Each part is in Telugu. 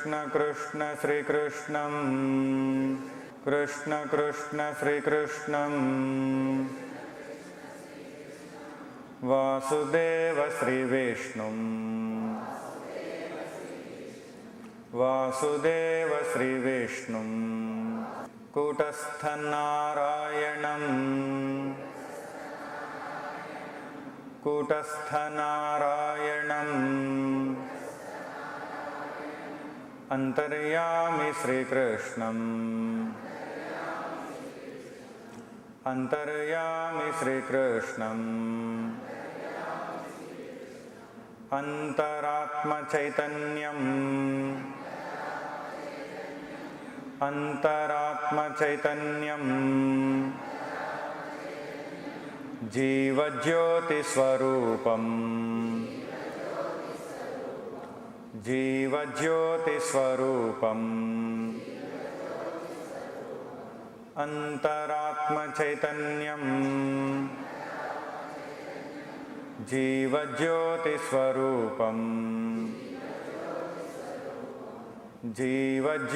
कृष्ण कृष्ण श्रीकृष्णं कृष्ण कृष्ण श्रीकृष्णं वासुदेव श्रीविष्णुं वासुदेव श्रीविष्णुं कूटस्थनारायणं कूटस्थनारायणं अंतर्यामि श्रीकृष्णम् अंतर्यामि श्रीकृष्णम् अंतरात्मचैतन्यम् अंतरात्मचैतन्यम् जीवज्योतिस्वरूपम् जीवज्योतिस्वरूपम् अंतरात्मचैतन्यम् जीवज्योतिस्वरूपम् जीवज्योतिस्वरूपम्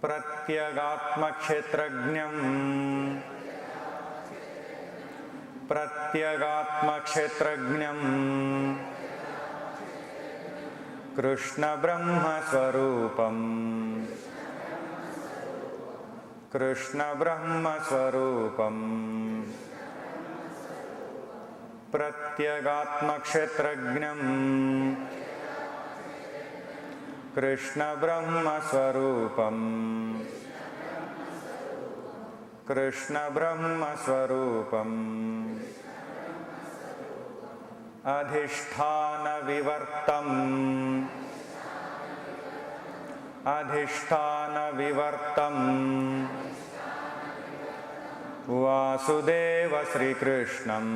प्रत्यगात्मक्षेत्रज्ञम् प्रत्यगात्मक्षेत्रज्ञम् कृष्णब्रह्मस्वरूपम् कृष्णब्रह्मस्वरूपम् प्रत्यगात्मक्षेत्रज्ञम् कृष्णब्रह्मस्वरूपम् कृष्णब्रह्मस्वरूपम् अधिष्ठानविवर्तम् अधिष्ठानविवर्तम् वासुदेव श्रीकृष्णं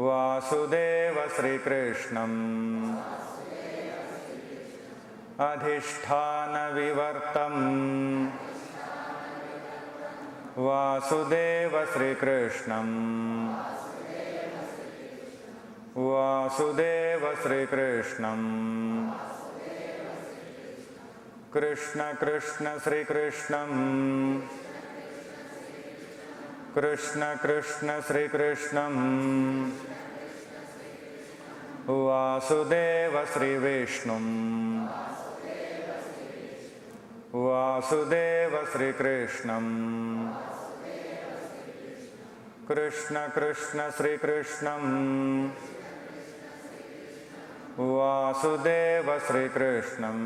वासुदेव श्रीकृष्णं अधिष्ठानविवर्तम् वासुदेव श्रीकृष्णं वासुदेव श्रीकृष्णं कृष्ण कृष्ण श्रीकृष्णं कृष्ण कृष्ण श्रीकृष्णं वासुदेव श्रीविष्णुं वासुदेव श्रीकृष्णं कृष्ण कृष्ण श्रीकृष्णं वासुदेव श्रीकृष्णं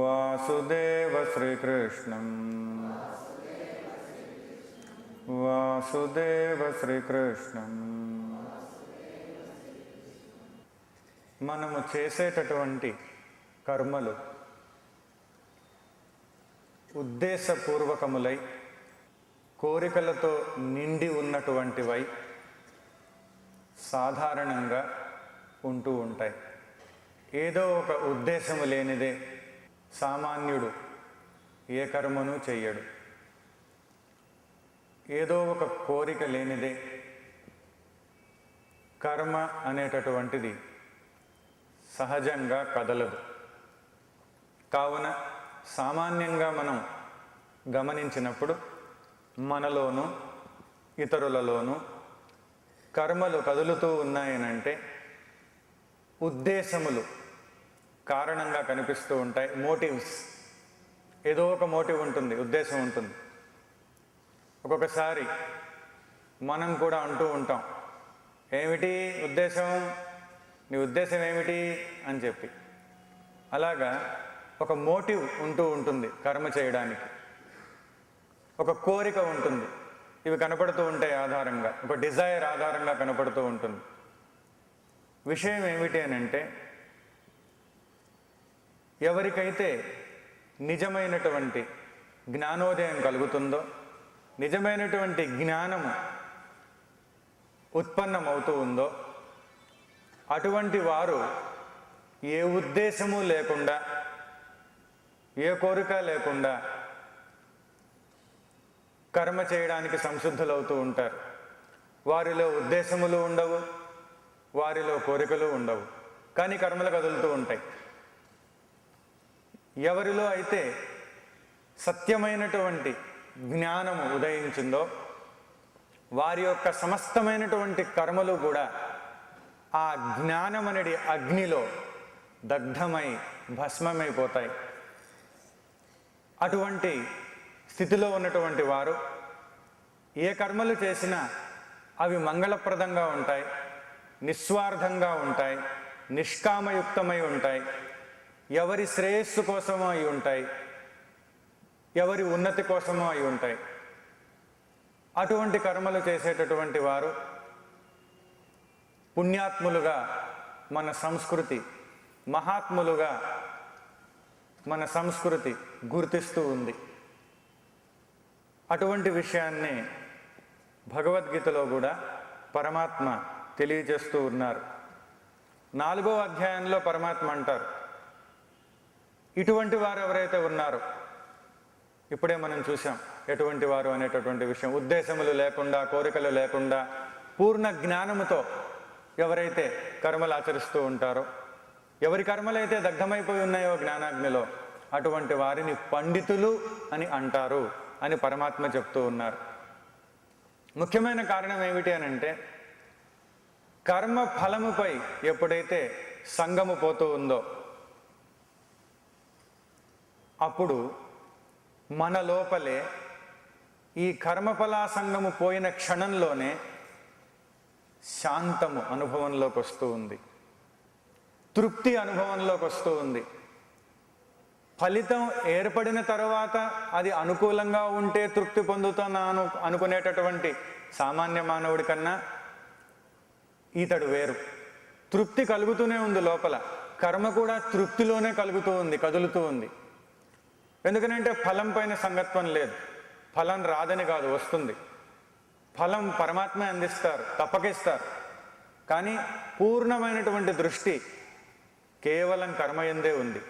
वासुदेव श्रीकृष्णं वासुदेव श्रीकृष्णं మనము చేసేటటువంటి కర్మలు ఉద్దేశపూర్వకములై కోరికలతో నిండి ఉన్నటువంటివై సాధారణంగా ఉంటూ ఉంటాయి. ఏదో ఒక ఉద్దేశము లేనిదే సామాన్యుడు ఏ కర్మను చెయ్యడు. ఏదో ఒక కోరిక లేనిదే కర్మ అనేటటువంటిది సహజంగా కదలదు. కావున సామాన్యంగా మనం గమనించినప్పుడు మనలోనూ ఇతరులలోనూ కర్మలు కదులుతూ ఉన్నాయనంటే ఉద్దేశములు కారణంగా కనిపిస్తూ ఉంటాయి. మోటివ్స్, ఏదో ఒక మోటివ్ ఉంటుంది, ఉద్దేశం ఉంటుంది. ఒక్కొక్కసారి మనం కూడా అంటూ ఉంటాం, ఏమిటి ఉద్దేశం, నీ ఉద్దేశం ఏమిటి అని చెప్పి. అలాగా ఒక మోటివ్ ఉంటూ ఉంటుంది కర్మ చేయడానికి, ఒక కోరిక ఉంటుంది. ఇవి కనపడుతూ ఉంటాయి ఆధారంగా, ఒక డిజైర్ ఆధారంగా కనపడుతూ ఉంటుంది. విషయం ఏమిటి అని అంటే, ఎవరికైతే నిజమైనటువంటి జ్ఞానోదయం కలుగుతుందో, నిజమైనటువంటి జ్ఞానము ఉత్పన్నమవుతూ ఉందో, అటువంటి వారు ఏ ఉద్దేశము లేకుండా, ఏ కోరిక లేకుండా కర్మ చేయడానికి సంసిద్ధులవుతూ ఉంటారు. వారిలో ఉద్దేశములు ఉండవు, వారిలో కోరికలు ఉండవు, కానీ కర్మలు కదులుతూ ఉంటాయి. ఎవరిలో అయితే సత్యమైనటువంటి జ్ఞానము ఉదయించిందో వారి యొక్క సమస్తమైనటువంటి కర్మలు కూడా ఆ జ్ఞానమనడి అగ్నిలో దగ్ధమై భస్మమైపోతాయి. అటువంటి స్థితిలో ఉన్నటువంటి వారు ఏ కర్మలు చేసినా అవి మంగళప్రదంగా ఉంటాయి, నిస్వార్థంగా ఉంటాయి, నిష్కామయుక్తమై ఉంటాయి, ఎవరి శ్రేయస్సు కోసమో అయి ఉంటాయి, ఎవరి ఉన్నతి కోసమో అయి ఉంటాయి. అటువంటి కర్మలు చేసేటటువంటి వారు పుణ్యాత్ములుగా మన సంస్కృతి, మహాత్ములుగా మన సంస్కృతి గుర్తిస్తూ ఉంది. అటువంటి విషయాన్ని భగవద్గీతలో కూడా పరమాత్మ తెలియజేస్తూ ఉన్నారు. 4వ అధ్యాయంలో పరమాత్మ అంటారు, ఇటువంటి వారు ఎవరైతే ఉన్నారో, ఇప్పుడే మనం చూసాం ఎటువంటి వారు అనేటటువంటి విషయం, ఉద్దేశములు లేకుండా, కోరికలు లేకుండా, పూర్ణ జ్ఞానముతో ఎవరైతే కర్మలు ఆచరిస్తూ ఉంటారో, ఎవరి కర్మలైతే దగ్ధమైపోయి ఉన్నాయో జ్ఞానాగ్నిలో, అటువంటి వారిని పండితులు అని అంటారు అని పరమాత్మ చెప్తూ ఉన్నారు. ముఖ్యమైన కారణం ఏమిటి అని అంటే, కర్మ ఫలముపై ఎప్పుడైతే సంగము పోతూ ఉందో అప్పుడు మన లోపలే ఈ కర్మఫలాసంగము పోయిన క్షణంలోనే శాంతము అనుభవంలోకి వస్తూ ఉంది, తృప్తి అనుభవంలోకి వస్తూ ఉంది. ఫలితం ఏర్పడిన తర్వాత అది అనుకూలంగా ఉంటే తృప్తి పొందుతున్నాను అనుకునేటటువంటి సామాన్య మానవుడి కన్నా ఈతడు వేరు. తృప్తి కలుగుతూనే ఉంది లోపల, కర్మ కూడా తృప్తిలోనే కలుగుతూ ఉంది, కదులుతూ ఉంది. ఎందుకనంటే ఫలం పైన సంగత్వం లేదు. ఫలం రాదని కాదు, వస్తుంది. ఫలం పరమాత్మే అందిస్తారు, తప్పకిస్తారు. కానీ పూర్ణమైనటువంటి దృష్టి కేవలం కర్మయందే ఉంది,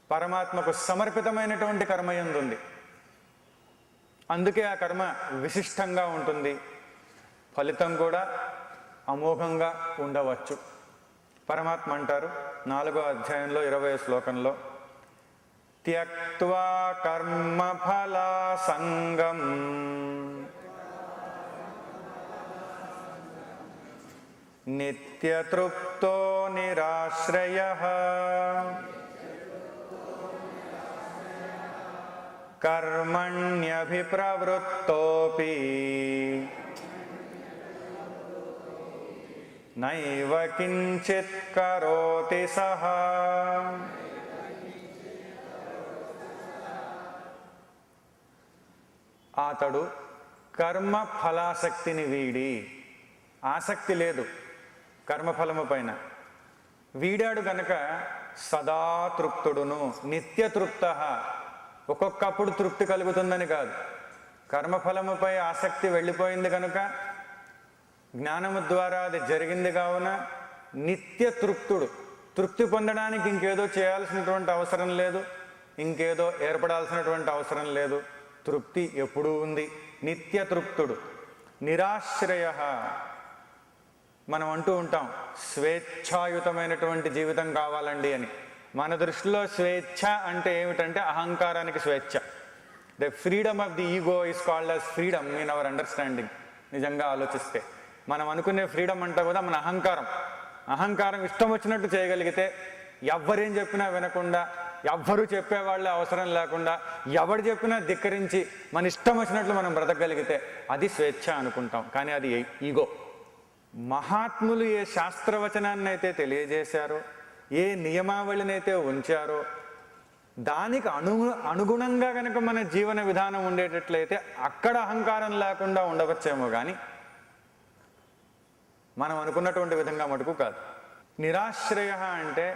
పరమాత్మకు సమర్పితమైనటువంటి కర్మయందు ఉంది. అందుకే ఆ కర్మ విశిష్టంగా ఉంటుంది, ఫలితం కూడా అమోఘంగా ఉండవచ్చు. పరమాత్మ అంటారు 4వ అధ్యాయంలో 20వ శ్లోకంలో, త్యక్త్వా కర్మఫలాసంగం నిత్యతృప్తో నిరాశ్రయః కర్మణ్యభిప్రవృత్తోపి నైవ కించిత్ కరోతి సహ. అతడు కర్మ ఫలాసక్తిని వీడి, ఆసక్తి లేదు కర్మఫలము పైన, వీడాడు గనక సదా తృప్తుడును, నిత్యతృప్త. ఒక్కొక్కప్పుడు తృప్తి కలుగుతుందని కాదు, కర్మఫలముపై ఆసక్తి వెళ్ళిపోయింది కనుక, జ్ఞానము ద్వారా అది జరిగింది కావున నిత్య తృప్తుడు. తృప్తి పొందడానికి ఇంకేదో చేయాల్సినటువంటి అవసరం లేదు, ఇంకేదో ఏర్పడాల్సినటువంటి అవసరం లేదు. తృప్తి ఎప్పుడూ ఉంది, నిత్య తృప్తుడు. నిరాశ్రయ. మనం అంటూ ఉంటాం స్వేచ్ఛాయుతమైనటువంటి జీవితం కావాలండి అని. మన దృష్టిలో స్వేచ్ఛ అంటే ఏమిటంటే అహంకారానికి స్వేచ్ఛ. The freedom of the ego is called as freedom in our understanding. నిజంగా ఆలోచిస్తే మనం అనుకునే ఫ్రీడమ్ అంటే కూడా మన అహంకారం. అహంకారం ఇష్టం వచ్చినట్టు చేయగలిగితే, ఎవ్వరేం చెప్పినా వినకుండా, ఎవ్వరూ చెప్పేవాళ్ళే అవసరం లేకుండా, ఎవడు చెప్పినా ధిక్కరించి మన ఇష్టం వచ్చినట్లు మనం బ్రతకగలిగితే అది స్వేచ్ఛ అనుకుంటాం. కానీ అది ఈగో. మహాత్ములు ఏ శాస్త్రవచనాన్ని అయితే తెలియజేశారో, ఏ నియమావళినైతే ఉంచారో, దానికి అనుగుణంగా కనుక మన జీవన విధానం ఉండేటట్లయితే అక్కడ అహంకారం లేకుండా ఉండవచ్చేమో, కానీ మనం అనుకున్నటువంటి విధంగా మటుకు కాదు. నిరాశ్రయ అంటే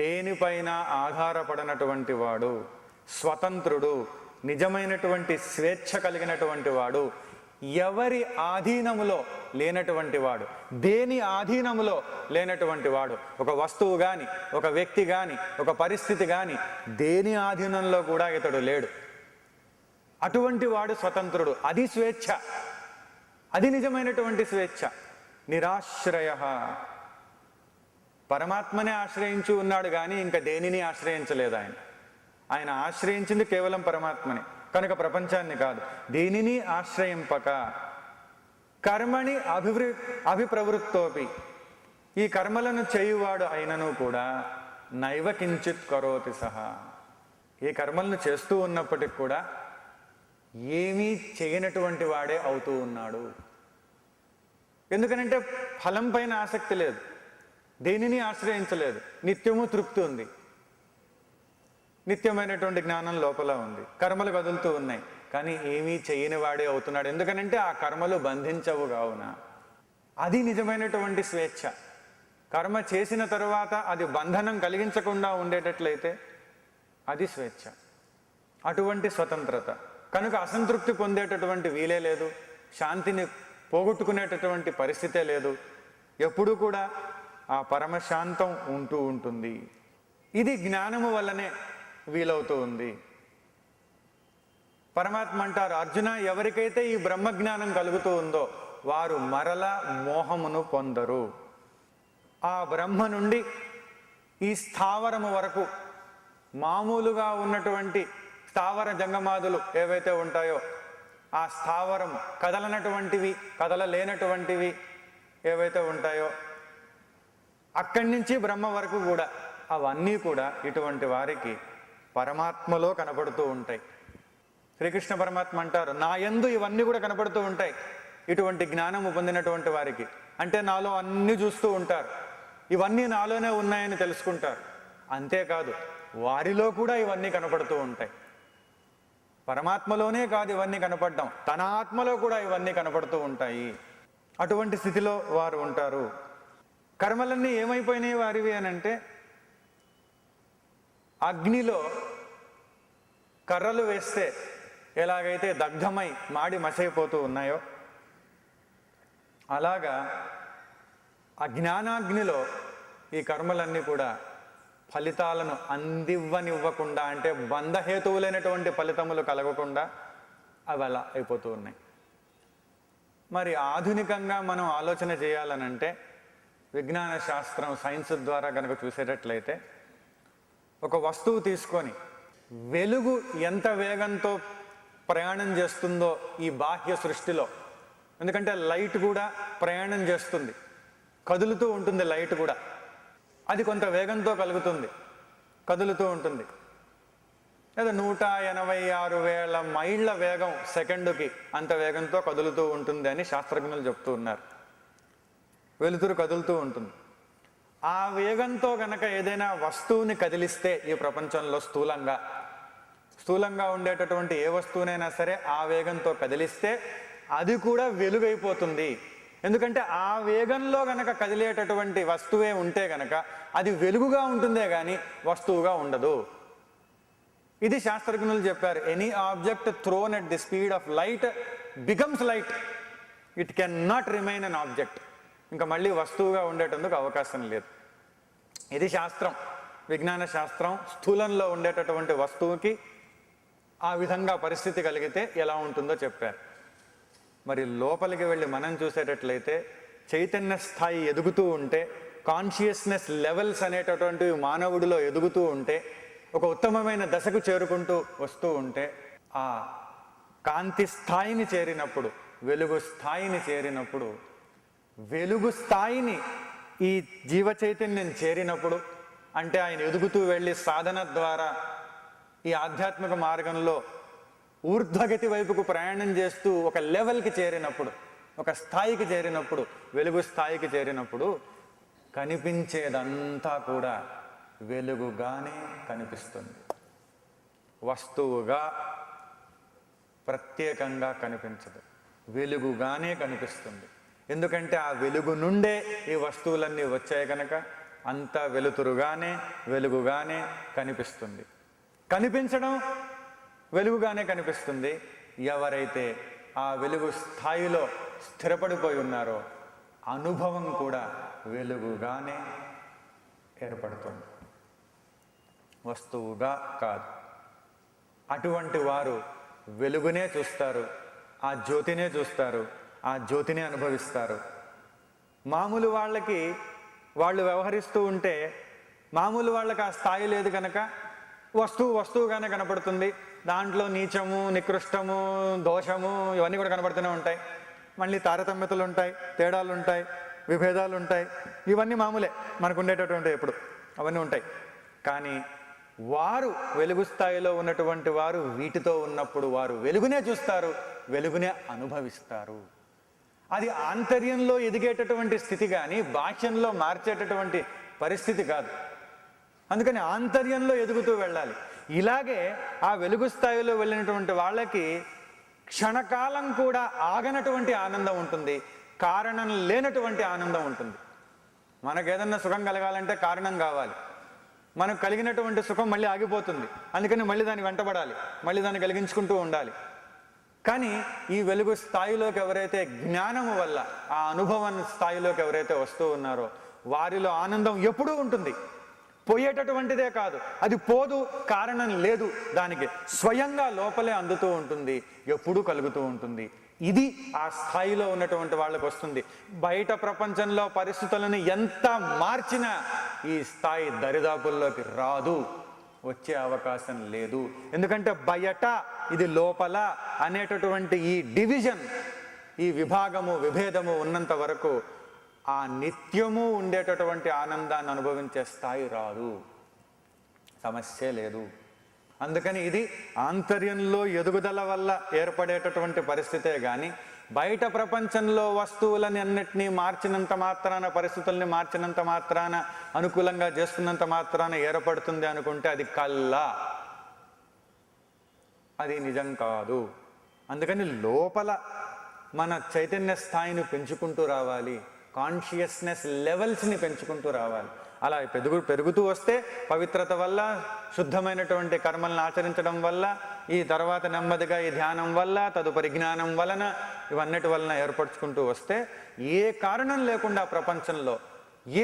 దేనిపైన ఆధారపడినటువంటి వాడు, స్వతంత్రుడు, నిజమైనటువంటి స్వేచ్ఛ కలిగినటువంటి వాడు, ఎవరి ఆధీనములో లేనటువంటి వాడు, దేని ఆధీనములో లేనటువంటి వాడు. ఒక వస్తువు కానీ, ఒక వ్యక్తి కానీ, ఒక పరిస్థితి కానీ దేని ఆధీనంలో కూడా ఇతడు లేడు. అటువంటి వాడు స్వతంత్రుడు. అది స్వేచ్ఛ. అది నిజమైనటువంటి స్వేచ్ఛ. నిరాశ్రయ, పరమాత్మనే ఆశ్రయించి ఉన్నాడు కానీ ఇంకా దేనిని ఆశ్రయించలేదు ఆయన. ఆయన ఆశ్రయించింది కేవలం పరమాత్మని, కనుక ప్రపంచాన్ని కాదు. దేనిని ఆశ్రయింపక కర్మణి అభిప్రవృత్తోపి, ఈ కర్మలను చేయువాడు అయినను కూడా నైవ కించిత్ కరోతి సహా, ఈ కర్మలను చేస్తూ ఉన్నప్పటికి కూడా ఏమీ చేయనటువంటి వాడే అవుతూ ఉన్నాడు. ఎందుకనంటే ఫలం పైన ఆసక్తి లేదు, దేనిని ఆశ్రయించలేదు, నిత్యము తృప్తి ఉంది, నిత్యమైనటువంటి జ్ఞానం లోపల ఉంది, కర్మలు కదులుతూ ఉన్నాయి, కానీ ఏమీ చేయని వాడే అవుతున్నాడు. ఎందుకనంటే ఆ కర్మలు బంధించవు కావున. అది నిజమైనటువంటి స్వేచ్ఛ. కర్మ చేసిన తరువాత అది బంధనం కలిగించకుండా ఉండేటట్లయితే అది స్వేచ్ఛ, అటువంటి స్వతంత్రత. కనుక అసంతృప్తి పొందేటటువంటి వీలే లేదు, శాంతిని పోగొట్టుకునేటటువంటి పరిస్థితే లేదు. ఎప్పుడూ కూడా ఆ పరమశాంతం ఉంటూ ఉంటుంది. ఇది జ్ఞానము వల్లనే వీలవుతూ ఉంది. పరమాత్మ అంటారు, అర్జున, ఎవరికైతే ఈ బ్రహ్మజ్ఞానం కలుగుతూ ఉందో వారు మరల మోహమును పొందరు. ఆ బ్రహ్మ నుండి ఈ స్థావరము వరకు మామూలుగా ఉన్నటువంటి స్థావర జంగమాదులు ఏవైతే ఉంటాయో, ఆ స్థావరం కదలనటువంటివి, కదలలేనటువంటివి ఏవైతే ఉంటాయో, అక్కడి నుంచి బ్రహ్మ వరకు కూడా అవన్నీ కూడా ఇటువంటి వారికి పరమాత్మలో కనపడుతూ ఉంటాయి. శ్రీకృష్ణ పరమాత్మ అంటారు, నా యందు ఇవన్నీ కూడా కనపడుతూ ఉంటాయి ఇటువంటి జ్ఞానము పొందినటువంటి వారికి. అంటే నాలో అన్నీ చూస్తూ ఉంటారు, ఇవన్నీ నాలోనే ఉన్నాయని తెలుసుకుంటారు. అంతేకాదు వారిలో కూడా ఇవన్నీ కనపడుతూ ఉంటాయి. పరమాత్మలోనే కాదు ఇవన్నీ కనపడడం, తన ఆత్మలో కూడా ఇవన్నీ కనపడుతూ ఉంటాయి. అటువంటి స్థితిలో వారు ఉంటారు. కర్మలన్నీ ఏమైపోయినాయి వారివి అని అంటే, అగ్నిలో కర్రలు వేస్తే ఎలాగైతే దగ్ధమై మాడి మసైపోతూ ఉన్నాయో, అలాగా అజ్ఞానాగ్నిలో ఈ కర్మలన్నీ కూడా ఫలితాలను అందివ్వనివ్వకుండా, అంటే బంధహేతువులైనటువంటి ఫలితములు కలగకుండా అవి అలా అయిపోతూ ఉన్నాయి. మరి ఆధునికంగా మనం ఆలోచన చేయాలనంటే, విజ్ఞాన శాస్త్రం, సైన్స్ ద్వారా కనుక చూసేటట్లయితే, ఒక వస్తువు తీసుకొని వెలుగు ఎంత వేగంతో ప్రయాణం చేస్తుందో ఈ బాహ్య సృష్టిలో, ఎందుకంటే లైట్ కూడా ప్రయాణం చేస్తుంది, కదులుతూ ఉంటుంది. లైట్ కూడా అది కొంత వేగంతో కదులుతూ ఉంటుంది. లేదా 186,000 మైళ్ళ వేగం సెకండుకి, అంత వేగంతో కదులుతూ ఉంటుంది అని శాస్త్రజ్ఞులు చెప్తూ ఉన్నారు. వెలుతురు కదులుతూ ఉంటుంది. ఆ వేగంతో గనక ఏదైనా వస్తువుని కదిలిస్తే ఈ ప్రపంచంలో స్థూలంగా ఉండేటటువంటి ఏ వస్తువునైనా సరే ఆ వేగంతో కదిలిస్తే అది కూడా వెలుగైపోతుంది. ఎందుకంటే ఆ వేగంలో గనక కదిలేటటువంటి వస్తువే ఉంటే గనక అది వెలుగుగా ఉంటుందే కానీ వస్తువుగా ఉండదు. ఇది శాస్త్రజ్ఞులు చెప్పారు. Any object thrown at the speed of light becomes light, it can not remain an object. ఇంకా మళ్ళీ వస్తువుగా ఉండేటందుకు అవకాశం లేదు. ఇది శాస్త్రం, విజ్ఞాన శాస్త్రం. స్థూలంలో ఉండేటటువంటి వస్తువుకి ఆ విధంగా పరిస్థితి కలిగితే ఎలా ఉంటుందో చెప్పారు. మరి లోపలికి వెళ్ళి మనం చూసేటట్లయితే చైతన్య స్థాయి ఎదుగుతూ ఉంటే, కాన్షియస్నెస్ లెవెల్స్ అనేటటువంటివి మానవుడిలో ఎదుగుతూ ఉంటే, ఒక ఉత్తమమైన దశకు చేరుకుంటూ వస్తూ ఉంటే, ఆ కాంతి స్థాయిని చేరినప్పుడు, వెలుగు స్థాయిని చేరినప్పుడు, వెలుగు స్థాయిని ఈ జీవ చైతన్యం చేరినప్పుడు, అంటే ఆయన ఎదుగుతూ వెళ్ళి సాధన ద్వారా ఈ ఆధ్యాత్మిక మార్గంలో ఊర్ధ్వగతి వైపుకు ప్రయాణం చేస్తూ ఒక లెవెల్కి చేరినప్పుడు, ఒక స్థాయికి చేరినప్పుడు, వెలుగు స్థాయికి చేరినప్పుడు కనిపించేదంతా కూడా వెలుగుగానే కనిపిస్తుంది. వస్తువుగా ప్రత్యేకంగా కనిపించదు, వెలుగుగానే కనిపిస్తుంది. ఎందుకంటే ఆ వెలుగు నుండే ఈ వస్తువులన్నీ వచ్చాయి కనుక అంతా వెలుగుగానే కనిపిస్తుంది. కనిపించడం వెలుగుగానే కనిపిస్తుంది. ఎవరైతే ఆ వెలుగు స్థాయిలో స్థిరపడిపోయి ఉన్నారో అనుభవం కూడా వెలుగుగానే ఏర్పడుతుంది, వస్తువుగా కాదు. అటువంటి వారు వెలుగునే చూస్తారు, ఆ జ్యోతినే చూస్తారు, ఆ జ్యోతిని అనుభవిస్తారు. మామూలు వాళ్ళకి వాళ్ళు వ్యవహరిస్తూ ఉంటే మామూలు వాళ్ళకి ఆ స్థాయి లేదు కనుక వస్తువుగానే కనపడుతుంది. దాంట్లో నీచము, నికృష్టము, దోషము ఇవన్నీ కూడా కనపడుతూనే ఉంటాయి. మళ్ళీ తారతమ్యతలు ఉంటాయి, తేడాలు ఉంటాయి, విభేదాలు ఉంటాయి. ఇవన్నీ మామూలే మనకు ఉండేటటువంటి ఎప్పుడు అవన్నీ ఉంటాయి. కానీ వారు వెలుగు స్థాయిలో ఉన్నటువంటి వారు వీటితో ఉన్నప్పుడు వారు వెలుగునే చూస్తారు, వెలుగునే అనుభవిస్తారు. అది ఆంతర్యంలో ఎదిగేటటువంటి స్థితి కానీ బాహ్యంలో మార్చేటటువంటి పరిస్థితి కాదు. అందుకని ఆంతర్యంలో ఎదుగుతూ వెళ్ళాలి. ఇలాగే ఆ వెలుగు స్థాయిలో వెళ్ళినటువంటి వాళ్ళకి క్షణకాలం కూడా ఆగనటువంటి ఆనందం ఉంటుంది, కారణం లేనటువంటి ఆనందం ఉంటుంది. మనకు ఏదన్నా సుఖం కలగాలంటే కారణం కావాలి. మనకు కలిగినటువంటి సుఖం మళ్ళీ ఆగిపోతుంది, అందుకని మళ్ళీ దాన్ని వెంటబడాలి, మళ్ళీ దాన్ని కలిగించుకుంటూ ఉండాలి. కానీ ఈ వెలుగు స్థాయిలోకి ఎవరైతే జ్ఞానము వల్ల ఆ అనుభవం స్థాయిలోకి ఎవరైతే వస్తూ ఉన్నారో వారిలో ఆనందం ఎప్పుడూ ఉంటుంది, పోయేటటువంటిదే కాదు, అది పోదు, కారణం లేదు, దానికి స్వయంగా లోపలే అందుతూ ఉంటుంది, ఎప్పుడూ కలుగుతూ ఉంటుంది. ఇది ఆ స్థాయిలో ఉన్నటువంటి వాళ్ళకు వస్తుంది. బయట ప్రపంచంలో పరిస్థితులను ఎంత మార్చినా ఈ స్థాయి దరిదాపుల్లోకి రాదు, వచ్చే అవకాశం లేదు. ఎందుకంటే బయట ఇది లోపల అనేటటువంటి ఈ డివిజన్, ఈ విభాగము, విభేదము ఉన్నంత వరకు ఆ నిత్యము ఉండేటటువంటి ఆనందాన్ని అనుభవించే స్థాయి రాదు, సమస్య లేదు. అందుకని ఇది ఆంతర్యంలో ఎదుగుదల వల్ల ఏర్పడేటటువంటి పరిస్థితే కానీ బయట ప్రపంచంలో వస్తువులని అన్నిటినీ మార్చినంత మాత్రాన, పరిస్థితుల్ని మార్చినంత మాత్రాన, అనుకూలంగా చేసుకున్నంత మాత్రాన ఏర్పడుతుంది అనుకుంటే అది కల్లా, అది నిజం కాదు. అందుకని లోపల మన చైతన్య స్థాయిని పెంచుకుంటూ రావాలి, కాన్షియస్నెస్ లెవెల్స్ని పెంచుకుంటూ రావాలి. అలా పెరుగుతూ వస్తే పవిత్రత వల్ల, శుద్ధమైనటువంటి కర్మలను ఆచరించడం వల్ల, ఈ తర్వాత నెమ్మదిగా ఈ ధ్యానం వల్ల, తదుపరి జ్ఞానం వలన, ఇవన్నిటి వలన ఏర్పరచుకుంటూ వస్తే ఏ కారణం లేకుండా ప్రపంచంలో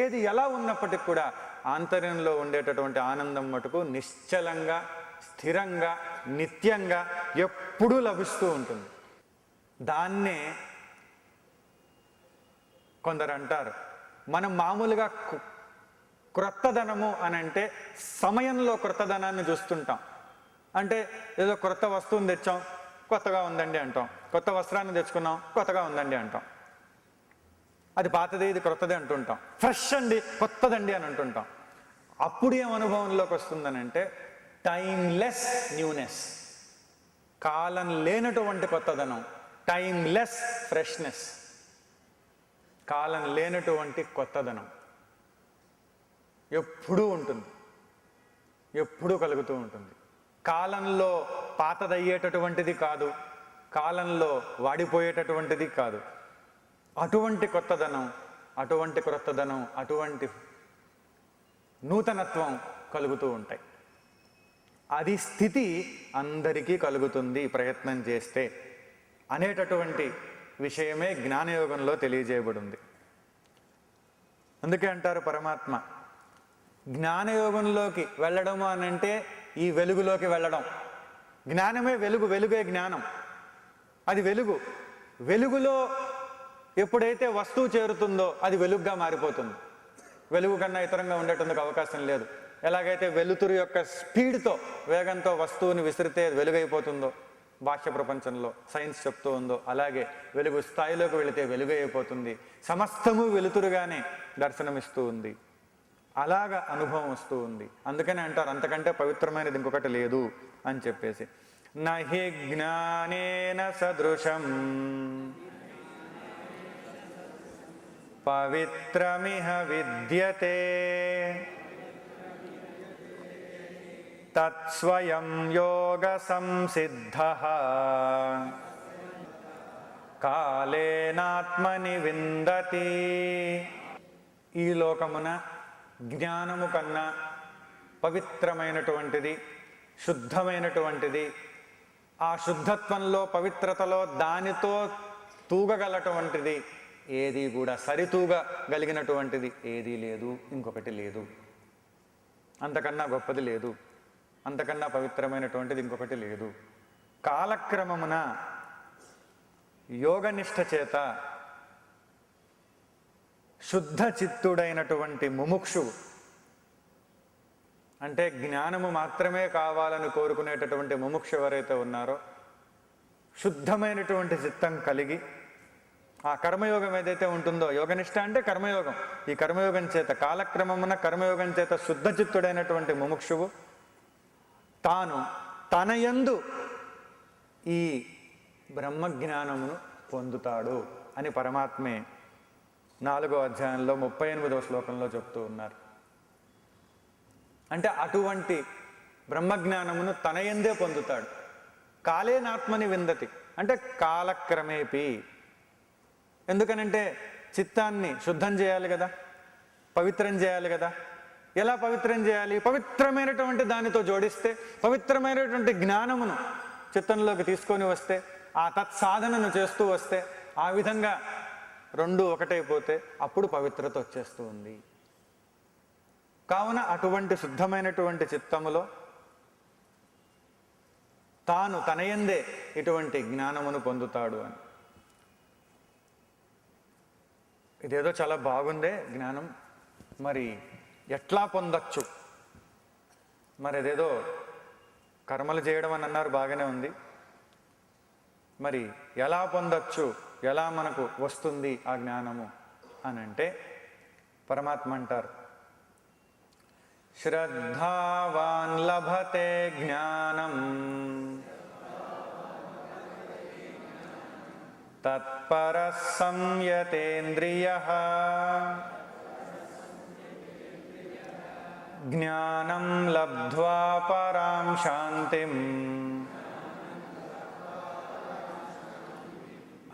ఏది ఎలా ఉన్నప్పటికీ కూడా ఆంతర్యంలో ఉండేటటువంటి ఆనందం మటుకు నిశ్చలంగా, స్థిరంగా, నిత్యంగా ఎప్పుడూ లభిస్తూ ఉంటుంది. దాన్నే కొందరు అంటారు, మనం మామూలుగా క్రొత్తదనము అని అంటే సమయంలో క్రొత్తదనాన్ని చూస్తుంటాం. అంటే ఏదో క్రొత్త వస్తువుని తెచ్చాం, కొత్తగా ఉందండి అంటాం. కొత్త వస్త్రాన్ని తెచ్చుకున్నాం, కొత్తగా ఉందండి అంటాం. అది పాతది, ఇది క్రొత్తది అంటుంటాం. ఫ్రెష్ అండి, కొత్తదండి అని అంటుంటాం. అప్పుడు ఏం అనుభవంలోకి వస్తుందనంటే టైమ్లెస్ న్యూనెస్, కాలం లేనటువంటి కొత్తదనం, టైమ్లెస్ ఫ్రెష్నెస్, కాలం లేనటువంటి కొత్తదనం ఎప్పుడూ ఉంటుంది, ఎప్పుడూ కలుగుతూ ఉంటుంది. కాలంలో పాతదయ్యేటటువంటిది కాదు, కాలంలో వాడిపోయేటటువంటిది కాదు. అటువంటి కొత్తదనం, అటువంటి క్రొత్తదనం, అటువంటి నూతనత్వం కలుగుతూ ఉంటాయి. అది స్థితి అందరికీ కలుగుతుంది ప్రయత్నం చేస్తే అనేటటువంటి విషయమే జ్ఞానయోగంలో తెలియజేయబడింది. అందుకే అంటారు పరమాత్మ, జ్ఞానయోగంలోకి వెళ్ళడము అని అంటే ఈ వెలుగులోకి వెళ్ళడం. జ్ఞానమే వెలుగు, వెలుగే జ్ఞానం. అది వెలుగు. వెలుగులో ఎప్పుడైతే వస్తువు చేరుతుందో అది వెలుగుగా మారిపోతుంది. వెలుగు కన్నా ఇతరంగా ఉండేటందుకు అవకాశం లేదు. ఎలాగైతే వెలుతురు యొక్క స్పీడ్తో, వేగంతో వస్తువుని విసిరితే వెలుగైపోతుందో బాహ్య ప్రపంచంలో సైన్స్ చెప్తూ ఉందో, అలాగే వెలుగు స్థాయిలోకి వెళితే వెలుగైపోతుంది. సమస్తము వెలుతురుగానే దర్శనమిస్తూ ఉంది. అలాగా అనుభవం వస్తూ ఉంది. అందుకనే అంటారు అంతకంటే పవిత్రమైనది ఇంకొకటి లేదు అని చెప్పేసి. నహి జ్ఞానేన సదృశం పవిత్రమిహ విద్యతే తత్స్వయం యోగ సంసిద్ధః కాలేనాత్మని విందతి. ఈ లోకమున జ్ఞానము కన్నా పవిత్రమైనటువంటిది, శుద్ధమైనటువంటిది, ఆ శుద్ధత్వంలో, పవిత్రతలో దానితో తూగగలటువంటిది ఏది కూడా, సరితూగగలిగినటువంటిది ఏదీ లేదు, ఇంకొకటి లేదు. అంతకన్నా గొప్పది లేదు, అంతకన్నా పవిత్రమైనటువంటిది ఇంకొకటి లేదు. కాలక్రమమున యోగనిష్ట చేత శుద్ధ చిత్తుడైనటువంటి ముముక్షువు, అంటే జ్ఞానము మాత్రమే కావాలని కోరుకునేటటువంటి ముముక్షు ఎవరైతే ఉన్నారో, శుద్ధమైనటువంటి చిత్తం కలిగి ఆ కర్మయోగం ఏదైతే ఉంటుందో, యోగనిష్ట అంటే కర్మయోగం, ఈ కర్మయోగం చేత కాలక్రమమున కర్మయోగం చేత శుద్ధ చిత్తుడైనటువంటి ముముక్షువు తాను తనయందు ఈ బ్రహ్మజ్ఞానమును పొందుతాడు అని పరమాత్మే 4వ అధ్యాయంలో 38వ శ్లోకంలో చెప్తూ ఉన్నారు. అంటే అటువంటి బ్రహ్మజ్ఞానమును తనయందే పొందుతాడు. కాలేనాత్మని విందతి అంటే కాలక్రమేపి. ఎందుకనంటే చిత్తాన్ని శుద్ధం చేయాలి కదా, పవిత్రం చేయాలి కదా. ఎలా పవిత్రం చేయాలి? పవిత్రమైనటువంటి దానితో జోడిస్తే, పవిత్రమైనటువంటి జ్ఞానమును చిత్తంలోకి తీసుకొని వస్తే, ఆ తత్సాధనను చేస్తూ వస్తే, ఆ విధంగా రెండు ఒకటైపోతే అప్పుడు పవిత్రత వచ్చేస్తూ ఉంది. కావున అటువంటి శుద్ధమైనటువంటి చిత్తములో తాను తనయందే ఇటువంటి జ్ఞానమును పొందుతాడు అని. ఇదేదో చాలా బాగుందే జ్ఞానం, మరి ఎట్లా పొందొచ్చు? మరి అదేదో కర్మలు చేయడం అని అన్నారు, బాగానే ఉంది. మరి ఎలా పొందొచ్చు, ఎలా మనకు వస్తుంది ఆ జ్ఞానము అని అంటే పరమాత్మ అంటారు, శ్రద్ధావాన్ లభతే జ్ఞానం తత్పరః సంయతేంద్రియః జ్ఞానం లబ్ధ్వా పరాం శాంతిం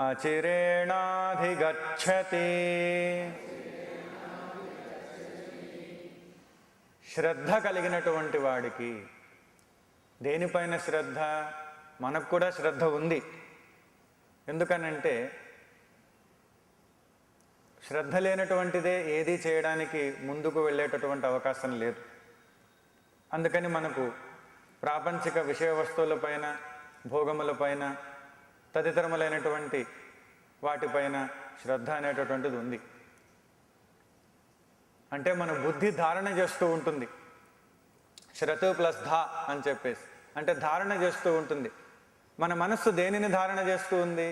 అచిరేణాధిగచ్చతి. శ్రద్ధ కలిగినటువంటి వాడికి, దేనిపైన శ్రద్ధ? మనకు కూడా శ్రద్ధ ఉంది. ఎందుకనంటే శ్రద్ధ లేనటువంటిదే ఏది చేయడానికి ముందుకు వెళ్ళేటటువంటి అవకాశం లేదు. అందుకని మనకు ప్రాపంచిక విషయ వస్తువులపైన, భోగములపైన, తదితరములైనటువంటి వాటిపైన శ్రద్ధ అనేటటువంటిది ఉంది. అంటే మన బుద్ధి ధారణ చేస్తూ ఉంటుంది. శ్రతు ప్లస్ ధా అని చెప్పేసి, అంటే ధారణ చేస్తూ ఉంటుంది. మన మనస్సు దేనిని ధారణ చేస్తూ ఉంది?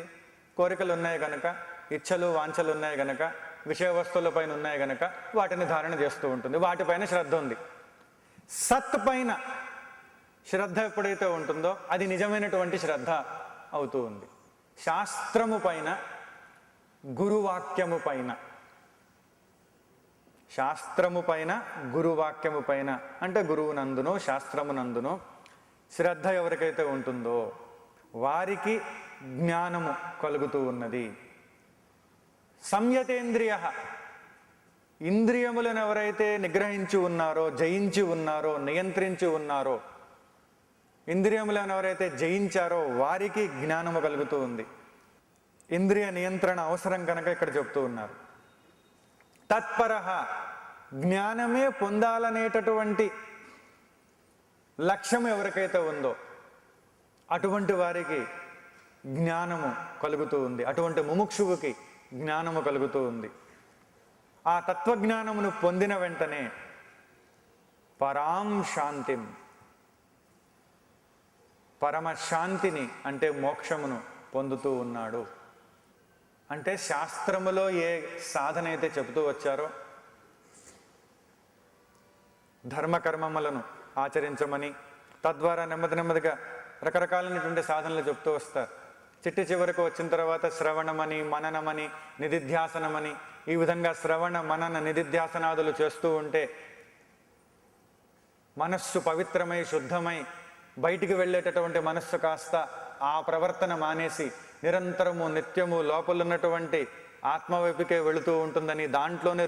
కోరికలు ఉన్నాయి కనుక, ఇచ్ఛలు వాంఛలు ఉన్నాయి కనుక, విషయ వస్తువులపైన ఉన్నాయి కనుక వాటిని ధారణ చేస్తూ ఉంటుంది. వాటిపైన శ్రద్ధ ఉంది. సత్ పైన శ్రద్ధ ఎప్పుడైతే ఉంటుందో అది నిజమైనటువంటి శ్రద్ధ అవుతూ ఉంది. శాస్త్రము పైన, గురువాక్యము పైన, శాస్త్రము పైన, గురువాక్యము పైన అంటే గురువునందునో శాస్త్రమునందునో శ్రద్ధ ఎవరికైతే ఉంటుందో వారికి జ్ఞానము కలుగుతూ ఉన్నది. సంయతేంద్రియ, ఇంద్రియములను ఎవరైతే నిగ్రహించి ఉన్నారో, జయించి ఉన్నారో, నియంత్రించి ఉన్నారో, ఇంద్రియములను ఎవరైతే జయించారో వారికి జ్ఞానము కలుగుతూ ఉంది. ఇంద్రియ నియంత్రణ అవసరం కనుక ఇక్కడ చెప్తూ ఉన్నారు. తత్పరః, జ్ఞానమే పొందాలనేటటువంటి లక్ష్యం ఎవరికైతే ఉందో అటువంటి వారికి జ్ఞానము కలుగుతూ ఉంది. అటువంటి ముముక్షువుకి జ్ఞానము కలుగుతూ ఉంది. ఆ తత్వజ్ఞానమును పొందిన వెంటనే పరాం శాంతిం, పరమశాంతిని అంటే మోక్షమును పొందుతూ ఉన్నాడు. అంటే శాస్త్రములో ఏ సాధన అయితే చెబుతూ వచ్చారో, ధర్మకర్మములను ఆచరించమని, తద్వారా నెమ్మది నెమ్మదిగా రకరకాలైనటువంటి సాధనలు చెప్తూ వస్తారు. చిట్టి చివరకు వచ్చిన తర్వాత శ్రవణమని, మననమని, నిధిధ్యాసనమని, ఈ విధంగా శ్రవణ మనన నిధిధ్యాసనాదులు చేస్తూ ఉంటే మనస్సు పవిత్రమై శుద్ధమై బయటికి వెళ్ళేటటువంటి మనస్సు కాస్త ఆ ప్రవర్తన మానేసి నిరంతరము నిత్యము లోపలున్నటువంటి ఆత్మవైపుకే వెళుతూ ఉంటుందని, దాంట్లోనే